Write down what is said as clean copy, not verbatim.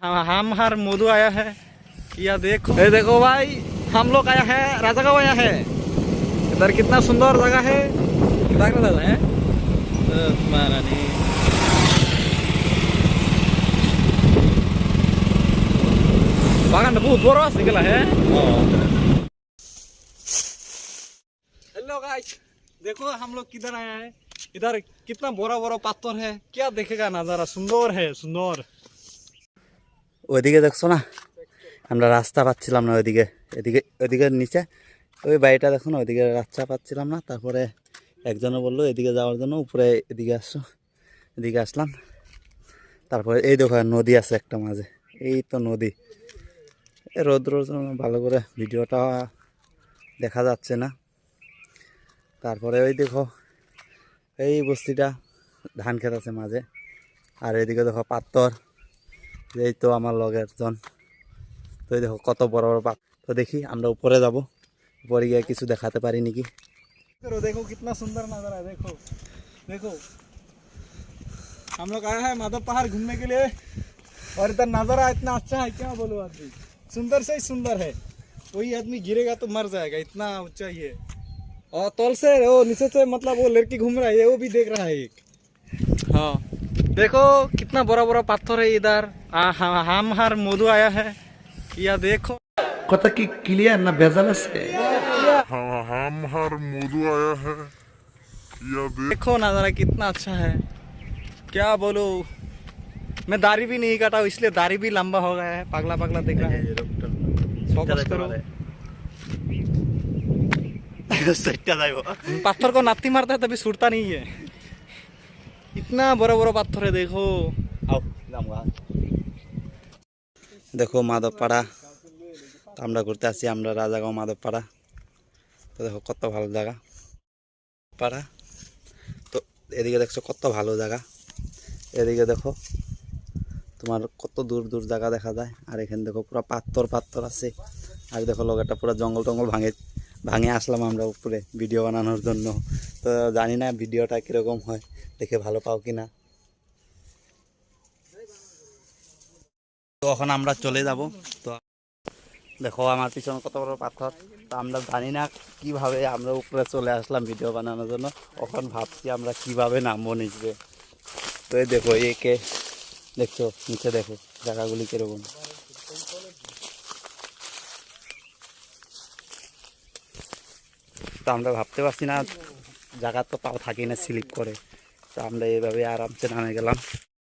हम हर मधु आया है। या देखो ये देखो भाई, हम लोग आया है राजागांव आया है। इधर कितना सुंदर जगह है। दादा है बागान बहुत बड़ा सिकला है। हेलो गाइस, देखो हम लोग किधर आया है। इधर कितना बड़ा बड़ा पत्थर है। क्या देखेगा नजारा, सुंदर है सुंदर। ওইদিকে দেখছো না, আমরা রাস্তা পাচ্ছিলাম না। ওইদিকে এদিকে ওইদিকে নিচে ওই বাড়িটা দেখো না, ওইদিকে রাস্তা পাচ্ছিলাম না। তারপরে একজনে বললো এদিকে যাওয়ার জন্য, উপরে এদিকে আসছো, এদিকে আসলাম। তারপরে এই দেখো নদী আছে একটা মাঝে, এই তো নদী। রৌদ্র ভালো করে ভিডিওটা দেখা যাচ্ছে না। তারপরে ওই দেখো এই বস্তিটা, ধান ক্ষেত আছে মাঝে। আর এদিকে দেখো পাথর, এই তো আমার লগের জন। তো এই দেখো কত বড় বড় পাথর। তো দেখি আমরা উপরে যাব, উপরে গিয়ে কিছু দেখাতে পারি নাকি। देखो कितना सुंदर नजारा है। देखो देखो हम लोग आया है माधव पहाड़ घूमने के लिए, और इधर नजारा इतना अच्छा है, क्या बोलो आदमी। सुंदर से ही सुंदर है। कोई आदमी गिरेगा तो मर जाएगा, इतना ऊंचाई है। और तौल से वो नीचे से मतलब वो लड़की घूम रहा है, वो भी देख रहा है एक। हाँ देखो कितना बड़ा बड़ा पत्थर है इधर। हम हर मधु आया है। या देखो কথা কি ক্লিয়ার না ভেজাল আছে? हम हर मधु आया है। या देखो नजारा कितना अच्छा है, क्या बोलो। मैं दाढ़ी भी नहीं काटा, इसलिए दाढ़ी भी लंबा हो गया है, पगला पगला दिख रहा है। फोकस करो। पत्थर को नाती मारता है तभी छूटता नहीं है। इतना बड़ा बड़ा पत्थर है देखो। দেখো মাধবপাড়া, তো আমরা ঘুরতে আসছি, আমরা রাজাগাঁও মাধবপাড়া। তো দেখো কত ভালো জায়গা পাড়া। তো এদিকে দেখছো কত ভালো জায়গা, এদিকে দেখো তোমার কত দূর দূর জায়গা দেখা যায়। আর এখানে দেখো পুরো পাথর পাথর আছে। আর দেখো লোকটা পুরো জঙ্গল টঙ্গল ভাঙে ভাঙে আসলাম আমরা উপরে ভিডিও বানানোর জন্য। তো জানি না ভিডিওটা কীরকম হয়, দেখে ভালো পাও কি না। তো এখন আমরা চলে যাব। তো দেখো আমার পিছনে কত বড় পাথর। তো আমরা জানি না কিভাবে আমরা উপরে চলে আসলাম ভিডিও বানানোর জন্য। এখন ভাবছি আমরা কিভাবে নামবো নিচে। তো এই দেখো একে দেখছো, নিচে দেখো জায়গাগুলি কিরকম। তো আমরা ভাবতে পারছি না, জায়গা তো পাও থাকি না, স্লিপ করে। তো আমরা এইভাবে আরামসে নামে গেলাম।